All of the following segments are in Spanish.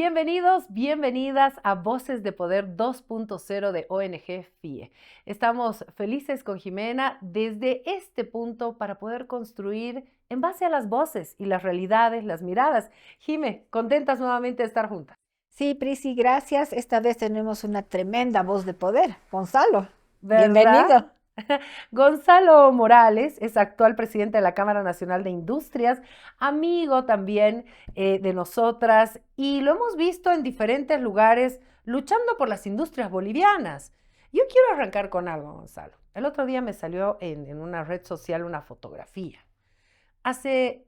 Bienvenidos, bienvenidas a Voces de Poder 2.0 de ONG FIE. Estamos felices con Jimena desde este punto para poder construir en base a las voces y las realidades, las miradas. Jime, contentas nuevamente de estar juntas. Sí, Prisi, gracias. Esta vez tenemos una tremenda voz de poder. Gonzalo, ¿Verdad? bienvenido. Gonzalo Morales es actual presidente de la Cámara Nacional de Industrias, amigo también de nosotras, y lo hemos visto en diferentes lugares luchando por las industrias bolivianas. Yo quiero arrancar con algo, Gonzalo. El otro día me salió en una red social una fotografía. ¿Hace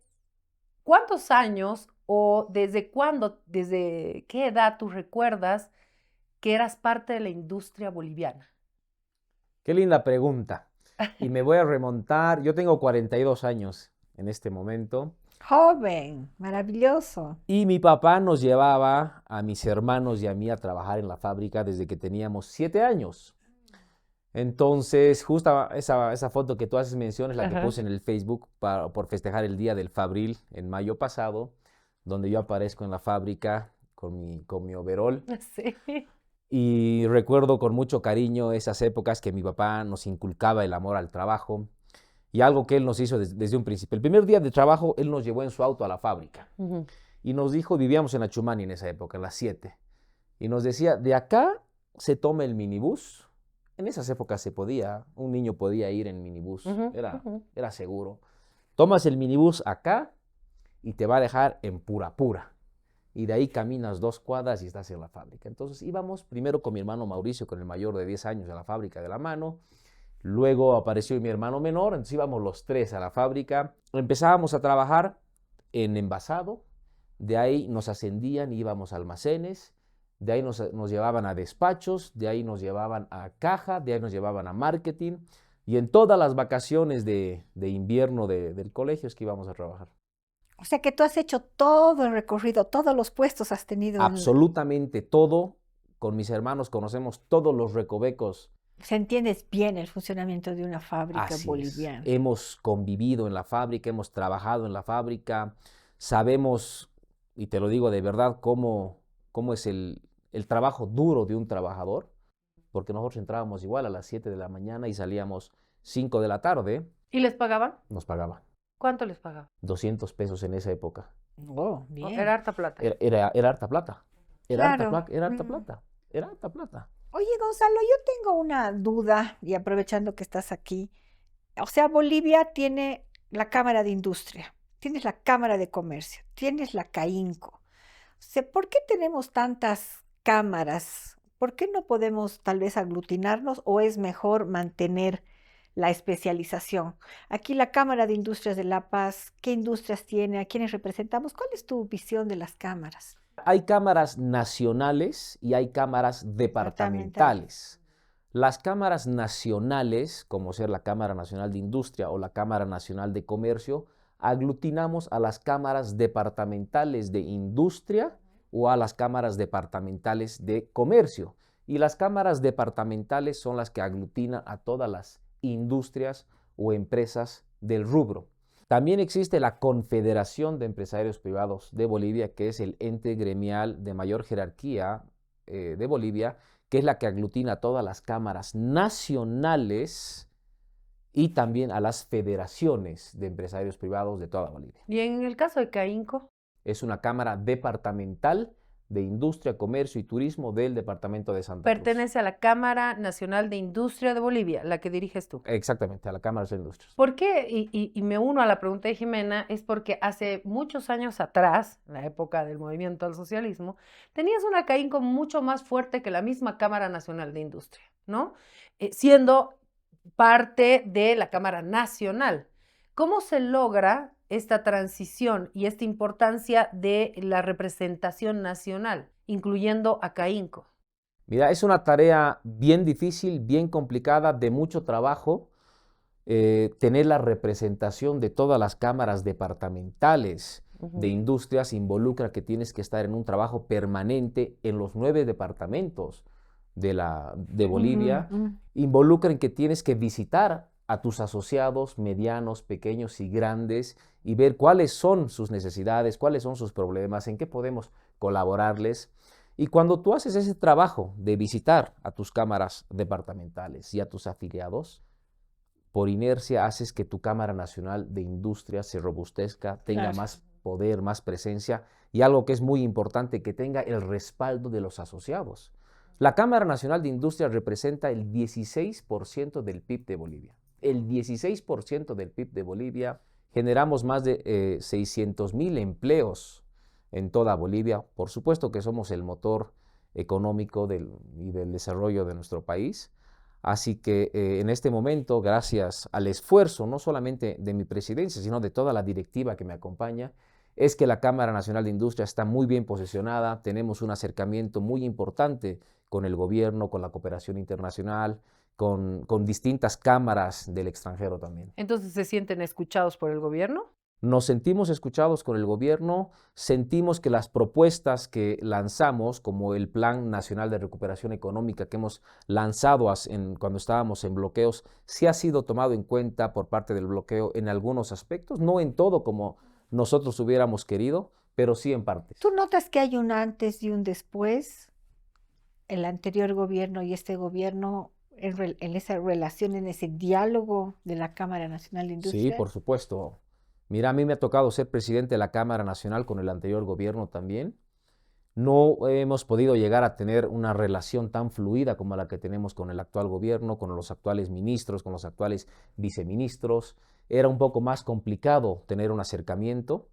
cuántos años o desde cuándo, desde qué edad tú recuerdas que eras parte de la industria boliviana? Qué linda pregunta. Y me voy a remontar, yo tengo 42 años en este momento, Joven, maravilloso. y mi papá nos llevaba a mis hermanos y a mí a trabajar en la fábrica desde que teníamos 7 años. Entonces, justo esa foto que tú haces mención es la que Ajá. puse en el Facebook por festejar el Día del Fabril en mayo pasado, donde yo aparezco en la fábrica con mi overol. Sí. Y recuerdo con mucho cariño esas épocas que mi papá nos inculcaba el amor al trabajo y algo que él nos hizo desde un principio. El primer día de trabajo, él nos llevó en su auto a la fábrica Ujú. y nos dijo, vivíamos en Achumani en esa época, en las 7, y nos decía, de acá se toma el minibús. En esas épocas se podía, un niño podía ir en minibús, Ujú, era, ujú. era seguro. Tomas el minibús acá y te va a dejar en Purapura. Y de ahí caminas 2 cuadras y estás en la fábrica. Entonces íbamos primero con mi hermano Mauricio, con el mayor de 10 años, a la fábrica de la mano. Luego apareció mi hermano menor, entonces íbamos los 3 a la fábrica. Empezábamos a trabajar en envasado, de ahí nos ascendían y íbamos a almacenes, de ahí nos llevaban a despachos, de ahí nos llevaban a caja, de ahí nos llevaban a marketing. Y en todas las vacaciones de invierno del colegio es que íbamos a trabajar. O sea que tú has hecho todo el recorrido, todos los puestos has tenido Absolutamente todo. Con mis hermanos conocemos todos los recovecos. Se entiendes bien el funcionamiento de una fábrica Así es. boliviana. Hemos convivido en la fábrica, hemos trabajado en la fábrica, sabemos, y te lo digo de verdad, cómo es el trabajo duro de un trabajador, porque nosotros entrábamos igual a las 7 de la mañana y salíamos 5 de la tarde, ¿Y les pagaban? nos pagaban ¿Cuánto les pagaban? 200 pesos en esa época. Oh, Oh, bien. era harta plata. Era harta plata. Claro. Era harta plata. Era harta plata. Oye, Gonzalo, yo tengo una duda y aprovechando que estás aquí. O sea, Bolivia tiene la Cámara de Industria, tienes la Cámara de Comercio, tienes la CAINCO. O sea, ¿por qué tenemos tantas cámaras? ¿Por qué no podemos tal vez aglutinarnos o es mejor mantener la especialización? Aquí la Cámara de Industrias de La Paz, ¿qué industrias tiene? ¿A quiénes representamos? ¿Cuál es tu visión de las cámaras Hay cámaras nacionales y hay cámaras departamentales? departamentales. Las cámaras nacionales, como ser la Cámara Nacional de Industria o la Cámara Nacional de Comercio, aglutinamos a las cámaras departamentales de industria o a las cámaras departamentales de comercio. Y las cámaras departamentales son las que aglutinan a todas las industrias o empresas del rubro. También existe la Confederación de Empresarios Privados de Bolivia, que es el ente gremial de mayor jerarquía de Bolivia, que es la que aglutina a todas las cámaras nacionales y también a las federaciones de empresarios privados de toda Bolivia. ¿Y en el caso de CAINCO? Es una cámara departamental de Industria, Comercio y Turismo del departamento de Santa Cruz. Pertenece a la Cámara Nacional de Industria de Bolivia, la que diriges tú. Exactamente, a la Cámara de Industrias. ¿Por qué? Y me uno a la pregunta de Jimena, es porque hace muchos años atrás, en la época del movimiento al socialismo, tenías una CAINCO mucho más fuerte que la misma Cámara Nacional de Industria, ¿no? Siendo parte de la Cámara Nacional. ¿Cómo se logra esta transición y esta importancia de la representación nacional, incluyendo a CAINCO? Mira, es una tarea bien difícil, bien complicada, de mucho trabajo. Tener la representación de todas las cámaras departamentales de industrias involucra que tienes que estar en un trabajo permanente en los 9 departamentos de Bolivia. Involucra en que tienes que visitar a tus asociados medianos, pequeños y grandes y ver cuáles son sus necesidades, cuáles son sus problemas, en qué podemos colaborarles. Y cuando tú haces ese trabajo de visitar a tus cámaras departamentales y a tus afiliados, por inercia haces que tu Cámara Nacional de Industria se robustezca, tenga Claro. más poder, más presencia y algo que es muy importante, que tenga el respaldo de los asociados. La Cámara Nacional de Industria representa el 16% del PIB de Bolivia. El 16% del PIB de Bolivia, generamos más de 600,000 empleos en toda Bolivia. Por supuesto que somos el motor económico y del desarrollo de nuestro país. Así que en este momento, gracias al esfuerzo no solamente de mi presidencia, sino de toda la directiva que me acompaña, es que la Cámara Nacional de Industria está muy bien posicionada, tenemos un acercamiento muy importante con el gobierno, con la cooperación internacional, con distintas cámaras del extranjero también. Entonces, ¿se sienten escuchados por el gobierno? Nos sentimos escuchados con el gobierno, sentimos que las propuestas que lanzamos, como el Plan Nacional de Recuperación Económica que hemos lanzado cuando estábamos en bloqueos, sí ha sido tomado en cuenta por parte del bloqueo en algunos aspectos, no en todo como nosotros hubiéramos querido, pero sí en partes. ¿Tú notas que hay un antes y un después? El anterior gobierno y este gobierno en esa relación, en ese diálogo de la Cámara Nacional de Sí, Industria. por supuesto. Mira, a mí me ha tocado ser presidente de la Cámara Nacional con el anterior gobierno también. No hemos podido llegar a tener una relación tan fluida como la que tenemos con el actual gobierno, con los actuales ministros, con los actuales viceministros. Era un poco más complicado tener un acercamiento,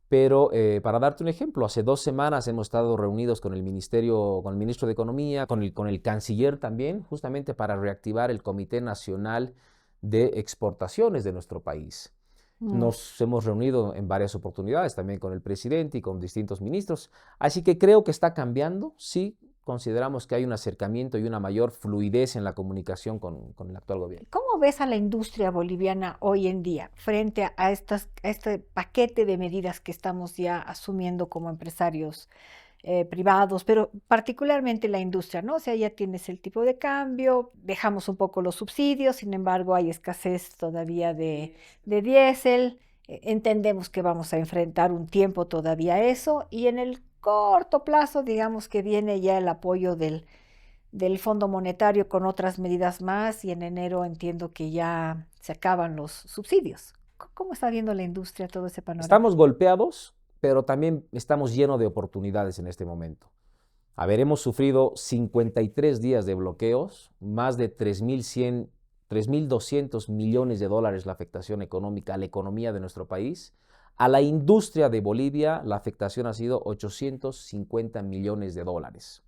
pero para darte un ejemplo, hace 2 semanas hemos estado reunidos con el ministro de Economía, con el canciller también, justamente para reactivar el Comité Nacional de Exportaciones de nuestro país. Nos hemos reunido en varias oportunidades también con el presidente y con distintos ministros, así que creo que está cambiando. Sí, consideramos que hay un acercamiento y una mayor fluidez en la comunicación con el actual gobierno. ¿Cómo ves a la industria boliviana hoy en día frente a este paquete de medidas que estamos ya asumiendo como empresarios privados, pero particularmente la industria, ¿no? O sea, ya tienes el tipo de cambio, dejamos un poco los subsidios, sin embargo hay escasez todavía de diésel, entendemos que vamos a enfrentar un tiempo todavía a eso y en el corto plazo, digamos que viene ya el apoyo del Fondo Monetario con otras medidas más y en enero entiendo que ya se acaban los subsidios. ¿Cómo está viendo la industria todo ese panorama? Estamos golpeados, pero también estamos llenos de oportunidades en este momento. A ver, hemos sufrido 53 días de bloqueos, más de 3.200 millones de dólares la afectación económica a la economía de nuestro país. A la industria de Bolivia la afectación ha sido 850 millones de dólares.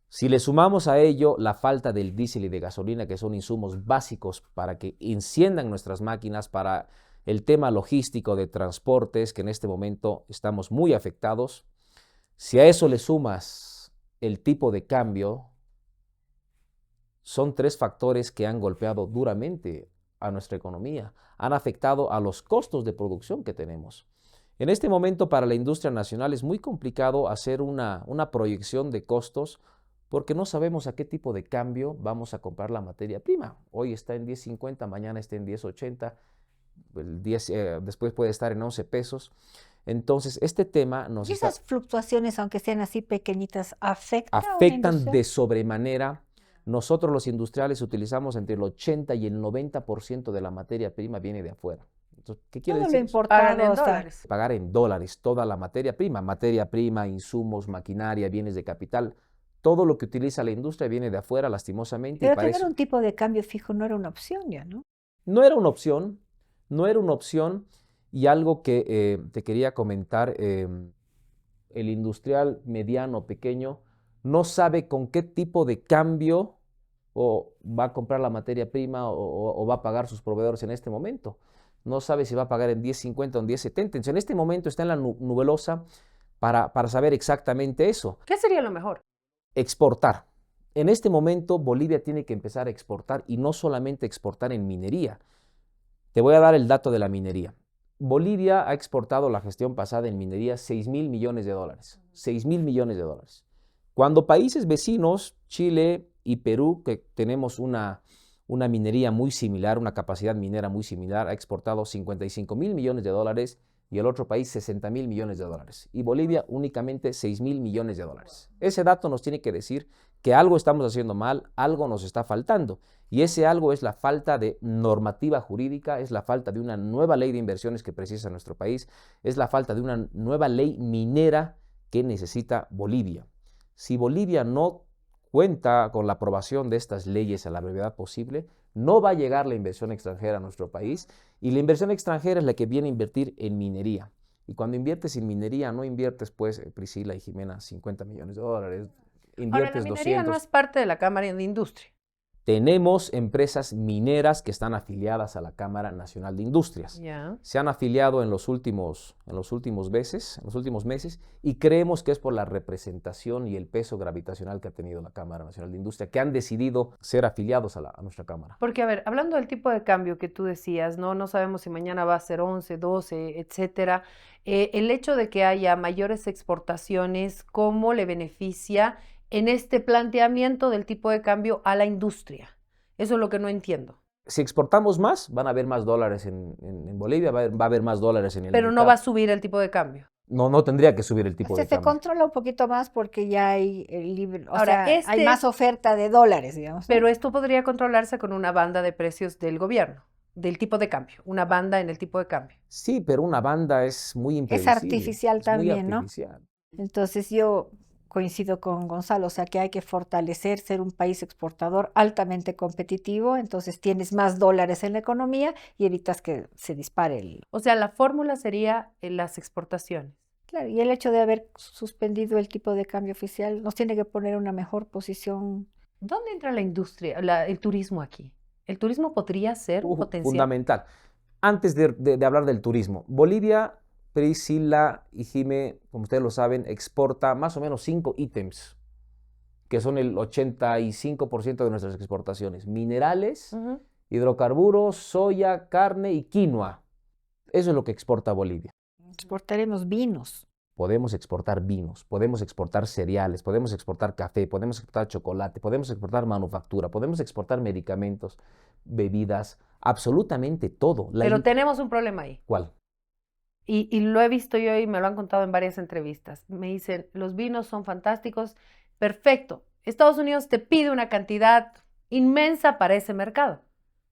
Si le sumamos a ello la falta del diésel y de gasolina, que son insumos básicos para que enciendan nuestras máquinas, para el tema logístico de transportes, que en este momento estamos muy afectados, si a eso le sumas el tipo de cambio, son 3 factores que han golpeado duramente a nuestra economía, han afectado a los costos de producción que tenemos. En este momento para la industria nacional es muy complicado hacer una proyección de costos porque no sabemos a qué tipo de cambio vamos a comprar la materia prima. Hoy está en 10.50, mañana está en 10.80, después puede estar en 11 pesos. Entonces, este tema nos ¿Y esas fluctuaciones, aunque sean así pequeñitas, afectan a una afectan industria? de sobremanera. Nosotros los industriales utilizamos entre el 80 y el 90% de la materia prima viene de afuera. Entonces, ¿qué quiere Todo lo decir eso? Pagan importado en está. dólares. Pagar en dólares toda la materia prima, insumos, maquinaria, bienes de capital, todo lo que utiliza la industria viene de afuera, lastimosamente, y Pero para tener eso un tipo de cambio fijo no era una opción ya, ¿no? no era una opción, no era una opción. Y algo que te quería comentar, el industrial mediano, pequeño, no sabe con qué tipo de cambio o va a comprar la materia prima o va a pagar sus proveedores en este momento. No sabe si va a pagar en 10.50 o en 10.70. Entonces, en este momento está en la nubelosa para saber exactamente eso. ¿Qué sería lo mejor? Exportar. En este momento Bolivia tiene que empezar a exportar y no solamente exportar en minería. Te voy a dar el dato de la minería. Bolivia ha exportado la gestión pasada en minería 6.000 millones de dólares. 6.000 millones de dólares. Cuando países vecinos, Chile y Perú, que tenemos una minería muy similar, una capacidad minera muy similar, ha exportado 55.000 millones de dólares y el otro país 60.000 millones de dólares. Y Bolivia únicamente 6.000 millones de dólares. Ese dato nos tiene que decir que algo estamos haciendo mal, algo nos está faltando. Y ese algo es la falta de normativa jurídica, es la falta de una nueva ley de inversiones que precisa nuestro país, es la falta de una nueva ley minera que necesita Bolivia. Si Bolivia no cuenta con la aprobación de estas leyes a la brevedad posible, no va a llegar la inversión extranjera a nuestro país, y la inversión extranjera es la que viene a invertir en minería. Y cuando inviertes en minería, no inviertes, pues, Priscila y Jimena, 50 millones de dólares, Ahora, la inviertes minería no 200. es parte de la Cámara de Industria. Tenemos empresas mineras que están afiliadas a la Cámara Nacional de Industrias. Ya. Se han afiliado en los últimos meses, y creemos que es por la representación y el peso gravitacional que ha tenido la Cámara Nacional de Industria, que han decidido ser afiliados a nuestra Cámara. Porque, a ver, hablando del tipo de cambio que tú decías, ¿no? No sabemos si mañana va a ser 11, 12, etcétera. El hecho de que haya mayores exportaciones, ¿cómo le beneficia en este planteamiento del tipo de cambio a la industria? Eso es lo que no entiendo. Si exportamos más, van a haber más dólares en Bolivia, va a haber más dólares en el Pero no mercado. va a subir el tipo de cambio. No tendría que subir el tipo de Se cambio. controla un poquito más porque ya hay el libre, o Ahora, sea, hay más oferta de dólares, digamos, ¿no? Pero esto podría controlarse con una banda de precios del gobierno, del tipo de cambio, una banda en el tipo de cambio. Sí, pero una banda es muy Es imprevisible. artificial Es muy también, ¿no? artificial. Entonces yo coincido con Gonzalo, o sea que hay que fortalecer, ser un país exportador altamente competitivo, entonces tienes más dólares en la economía y evitas que se dispare el... O sea, la fórmula sería las exportaciones. Claro, y el hecho de haber suspendido el tipo de cambio oficial nos tiene que poner en una mejor posición. ¿Dónde entra la industria, el turismo aquí? ¿El turismo podría ser un potencial? Fundamental. Antes de hablar del turismo, Bolivia, Priscila y Jime, como ustedes lo saben, exporta más o menos 5 ítems, que son el 85% de nuestras exportaciones: minerales, Ujú. hidrocarburos, soya, carne y quinoa. Eso es lo que exporta Bolivia. Exportaremos vinos. Podemos exportar vinos, podemos exportar cereales, podemos exportar café, podemos exportar chocolate, podemos exportar manufactura, podemos exportar medicamentos, bebidas, absolutamente todo. Pero tenemos un problema ahí. ¿Cuál? Y lo he visto yo y me lo han contado en varias entrevistas. Me dicen, los vinos son fantásticos, perfecto. Estados Unidos te pide una cantidad inmensa para ese mercado.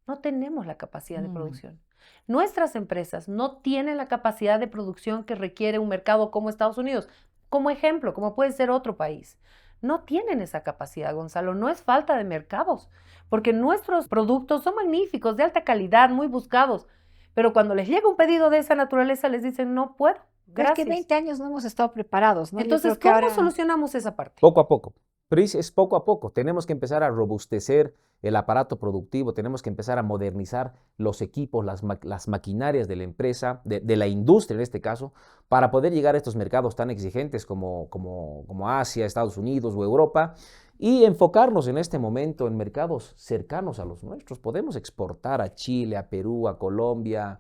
No tenemos la capacidad de producción. Nuestras empresas no tienen la capacidad de producción que requiere un mercado como Estados Unidos. Como ejemplo, como puede ser otro país. No tienen esa capacidad, Gonzalo. No es falta de mercados, porque nuestros productos son magníficos, de alta calidad, muy buscados. Pero cuando les llega un pedido de esa naturaleza, les dicen, no puedo, Es gracias. que 20 años no hemos estado preparados, ¿no? Yo Entonces, creo que ¿cómo ahora... solucionamos esa parte? Poco a poco. Pris, es poco a poco. Tenemos que empezar a robustecer el aparato productivo, tenemos que empezar a modernizar los equipos, las maquinarias de la empresa, de la industria en este caso, para poder llegar a estos mercados tan exigentes como Asia, Estados Unidos o Europa, y enfocarnos en este momento en mercados cercanos a los nuestros. Podemos exportar a Chile, a Perú, a Colombia,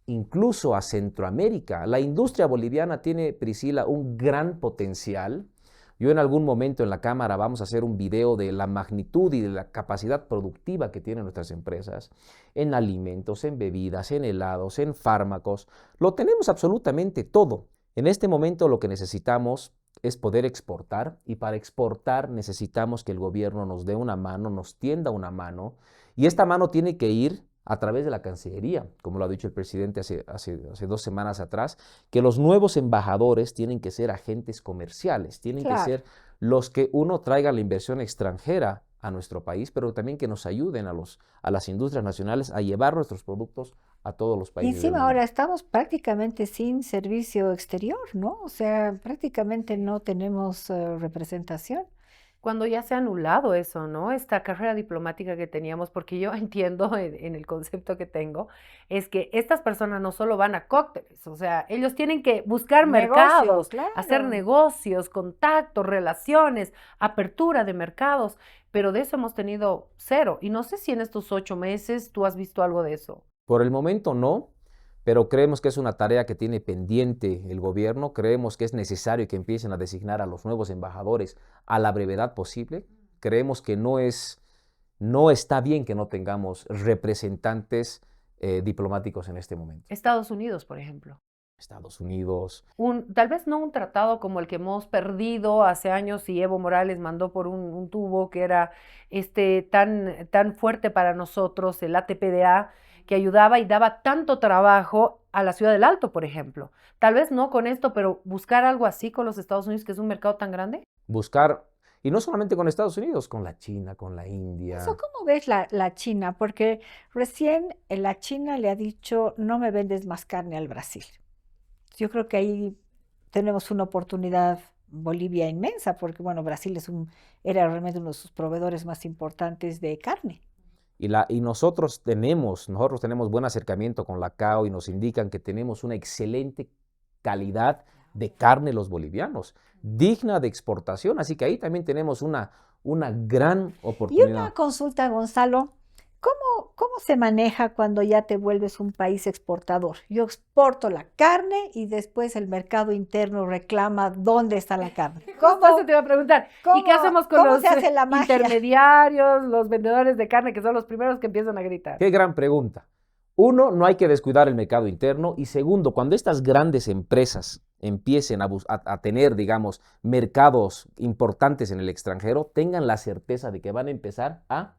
incluso a Centroamérica. La industria boliviana tiene, Priscila, un gran potencial. Yo en algún momento en la Cámara vamos a hacer un video de la magnitud y de la capacidad productiva que tienen nuestras empresas en alimentos, en bebidas, en helados, en fármacos. Lo tenemos absolutamente todo. En este momento lo que necesitamos es poder exportar, y para exportar necesitamos que el gobierno nos dé una mano, nos tienda una mano, y esta mano tiene que ir a través de la Cancillería, como lo ha dicho el presidente hace 2 semanas atrás, que los nuevos embajadores tienen que ser agentes comerciales, tienen que ser los que traigan la inversión extranjera a nuestro país, pero también que nos ayuden a las industrias nacionales a llevar nuestros productos a todos los Y países del encima mundo. ahora estamos prácticamente sin servicio exterior, ¿no? O sea, prácticamente no tenemos representación. Cuando ya se ha anulado eso, ¿no? Esta carrera diplomática que teníamos, porque yo entiendo en el concepto que tengo, es que estas personas no solo van a cócteles, o sea, ellos tienen que buscar mercados, hacer claro. negocios, contactos, relaciones, apertura de mercados, pero de eso hemos tenido cero. Y no sé si en estos 8 meses tú has visto algo de eso. Por el momento no, pero creemos que es una tarea que tiene pendiente el gobierno. Creemos que es necesario que empiecen a designar a los nuevos embajadores a la brevedad posible. Creemos que no está bien que no tengamos representantes diplomáticos en este momento. Estados Unidos, por ejemplo. Estados Unidos. Tal vez no un tratado como el que hemos perdido hace años y Evo Morales mandó por un tubo que era tan fuerte para nosotros, el ATPDA, que ayudaba y daba tanto trabajo a la Ciudad del Alto, por ejemplo. Tal vez no con esto, pero buscar algo así con los Estados Unidos, que es un mercado tan grande. Buscar, y no solamente con Estados Unidos, con la China, con la India. Eso, ¿cómo ves la China? Porque recién la China le ha dicho, no me vendes más carne al Brasil. Yo creo que ahí tenemos una oportunidad, Bolivia inmensa, porque bueno, Brasil era realmente uno de sus proveedores más importantes de carne. Y nosotros tenemos buen acercamiento con la CAO y nos indican que tenemos una excelente calidad de carne los bolivianos, digna de exportación, así que ahí también tenemos una gran Y oportunidad. una consulta, Gonzalo, ¿cómo se maneja cuando ya te vuelves un país exportador? Yo exporto la carne y después el mercado interno reclama dónde está la carne. Justo eso te iba a preguntar. ¿Y qué hacemos con cómo los se hace la magia? intermediarios, los vendedores de carne, que son los primeros que empiezan a gritar? Qué gran pregunta. Uno, no hay que descuidar el mercado interno. Y segundo, cuando estas grandes empresas empiecen a tener, digamos, mercados importantes en el extranjero, tengan la certeza de que van a empezar a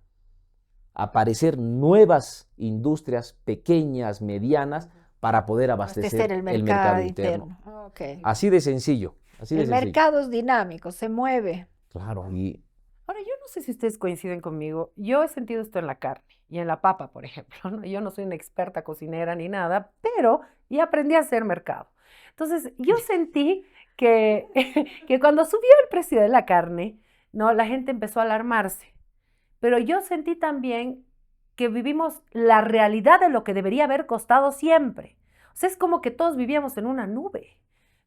aparecer nuevas industrias pequeñas, medianas, para poder abastecer el mercado interno. Okay. Así de sencillo. El mercado es dinámico, se mueve. Claro, y Ahora, yo no sé si ustedes coinciden conmigo. Yo he sentido esto en la carne y en la papa, por ejemplo, ¿no? Yo no soy una experta cocinera ni nada, pero ya aprendí a hacer mercado. Entonces, yo sentí que, que cuando subió el precio de la carne, ¿no? La gente empezó a alarmarse. Pero yo sentí también que vivimos la realidad de lo que debería haber costado siempre. O sea, es como que todos vivíamos en una nube,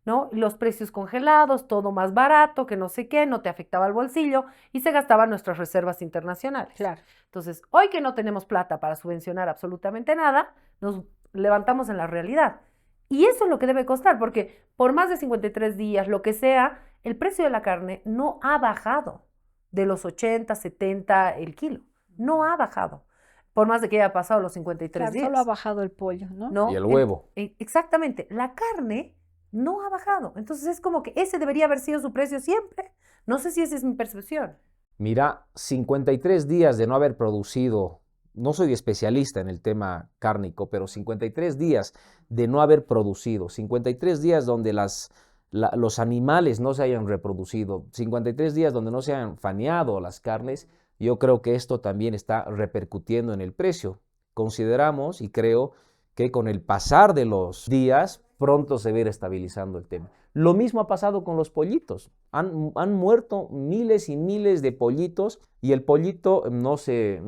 ¿no? Los precios congelados, todo más barato, que no sé qué, no te afectaba el bolsillo y se gastaban nuestras reservas internacionales. Claro. Entonces, hoy que no tenemos plata para subvencionar absolutamente nada, nos levantamos en la realidad. Y eso es lo que debe costar, porque por más de 53 días, lo que sea, el precio de la carne no ha bajado de los 80, 70 el kilo. No ha bajado, por más de que haya pasado los 53 Claro, días. solo ha bajado el pollo, ¿no? ¿No? y el huevo. Exactamente, la carne no ha bajado. Entonces es como que ese debería haber sido su precio siempre. No sé si esa es mi percepción. Mira, 53 días de no haber producido, no soy especialista en el tema cárnico, pero 53 días de no haber producido, 53 días donde los animales no se hayan reproducido, 53 días donde no se hayan faneado las carnes, yo creo que esto también está repercutiendo en el precio. Consideramos y creo que con el pasar de los días pronto se va a ir estabilizando el tema. Lo mismo ha pasado con los pollitos. Han muerto miles y miles de pollitos y el pollito no se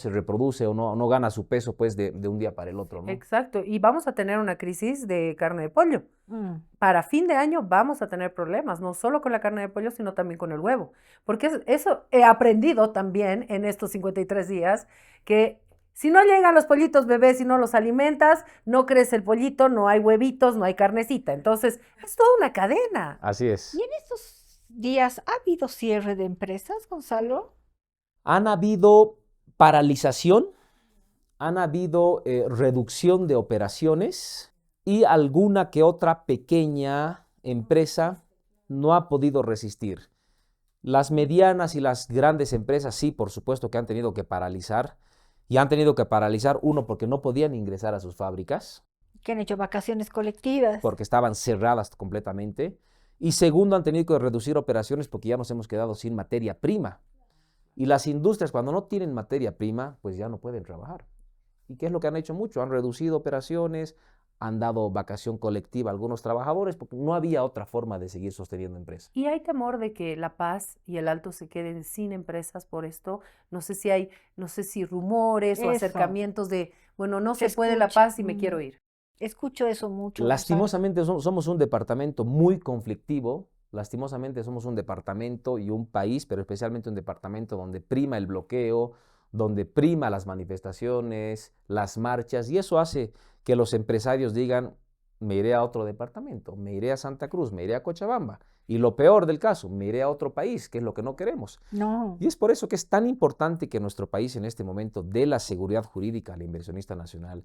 reproduce o no gana su peso pues de un día para el otro, ¿no? Exacto, y vamos a tener una crisis de carne de pollo. Para fin de año vamos a tener problemas, no solo con la carne de pollo, sino también con el huevo. Porque eso he aprendido también en estos 53 días, que si no llegan los pollitos bebés y no los alimentas, no crece el pollito, no hay huevitos, no hay carnecita. Entonces, es toda una cadena. Así es. ¿Y en estos días ha habido cierre de empresas, Gonzalo? Han habido paralización, han habido reducción de operaciones y alguna que otra pequeña empresa no ha podido resistir. Las medianas y las grandes empresas sí, por supuesto que han tenido que paralizar. Y han tenido que paralizar, uno, porque no podían ingresar a sus fábricas. Que han hecho vacaciones colectivas. Porque estaban cerradas completamente. Y segundo, han tenido que reducir operaciones porque ya nos hemos quedado sin materia prima. Y las industrias, cuando no tienen materia prima, pues ya no pueden trabajar. ¿Y qué es lo que han hecho mucho? Han reducido operaciones, han dado vacación colectiva a algunos trabajadores porque no había otra forma de seguir sosteniendo empresas. Y hay temor de que La Paz y el Alto se queden sin empresas por esto. No sé si rumores o acercamientos de, bueno, no se puede La Paz y me quiero ir. Escucho eso mucho. Lastimosamente somos un departamento muy conflictivo. Lastimosamente somos un departamento y un país, pero especialmente un departamento donde prima el bloqueo, donde prima las manifestaciones, las marchas, y eso hace que los empresarios digan, me iré a otro departamento, me iré a Santa Cruz, me iré a Cochabamba, y lo peor del caso, me iré a otro país, que es lo que no queremos. No. Y es por eso que es tan importante que nuestro país en este momento dé la seguridad jurídica al inversionista nacional,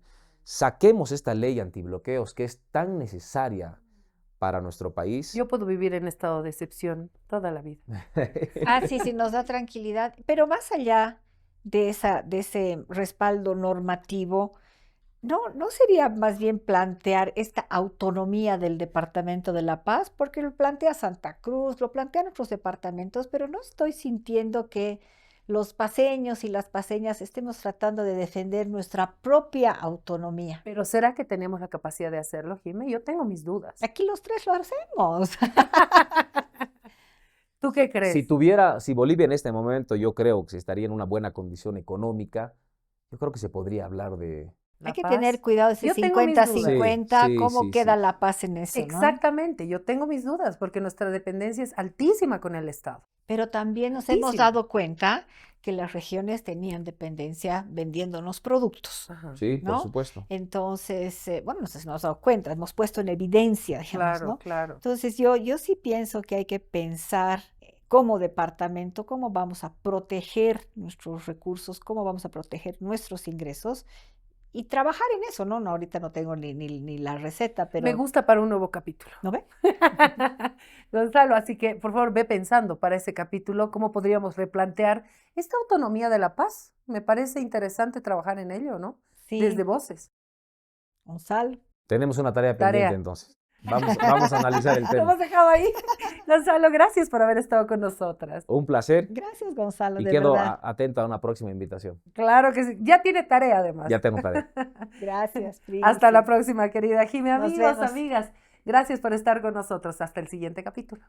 saquemos esta ley antibloqueos que es tan necesaria para nuestro país. Yo puedo vivir en estado de excepción toda la vida. Ah, sí, sí, nos da tranquilidad. Pero más allá de ese respaldo normativo, ¿no sería más bien plantear esta autonomía del Departamento de La Paz? Porque lo plantea Santa Cruz, lo plantean otros departamentos, pero no estoy sintiendo que los paceños y las paceñas estemos tratando de defender nuestra propia autonomía. Pero ¿será que tenemos la capacidad de hacerlo, Jimé? Yo tengo mis dudas. Aquí los tres lo hacemos. ¿Tú qué crees? Si Bolivia en este momento, yo creo que se estaría en una buena condición económica, yo creo que se podría hablar de... ¿La Hay que paz? tener cuidado ese Yo tengo mis dudas. 50-50, Sí, sí, ¿cómo sí, queda sí. la paz en eso, no? Exactamente, yo tengo mis dudas porque nuestra dependencia es altísima con el Estado. Pero también nos hemos Altísima. dado cuenta que las regiones tenían dependencia vendiéndonos productos, Ajá. Sí, por ¿no? supuesto. Entonces, bueno, nos hemos dado cuenta, hemos puesto en evidencia, digamos, Claro, ¿no? claro. Entonces, yo sí pienso que hay que pensar como departamento cómo vamos a proteger nuestros recursos, cómo vamos a proteger nuestros ingresos y trabajar en eso, ¿no? No, ahorita no tengo ni la receta, Me pero gusta para un nuevo capítulo. ¿no ve? Gonzalo, así que por favor ve pensando para ese capítulo cómo podríamos replantear esta autonomía de la paz. Me parece interesante trabajar en ello, ¿no? Sí, Desde voces. Gonzalo. Tenemos una tarea Tarea. pendiente entonces. Vamos a analizar el Lo tema. hemos dejado ahí. Gonzalo, gracias por haber estado con nosotras. Un placer Gracias, Gonzalo, y de quedo verdad. atento a una próxima invitación. Claro que sí. Ya tiene tarea además. Ya tengo tarea. Gracias, Hasta la Prince. próxima, querida Jimmy. Nos Amigos, vemos. amigas, gracias por estar con nosotros. Hasta el siguiente capítulo.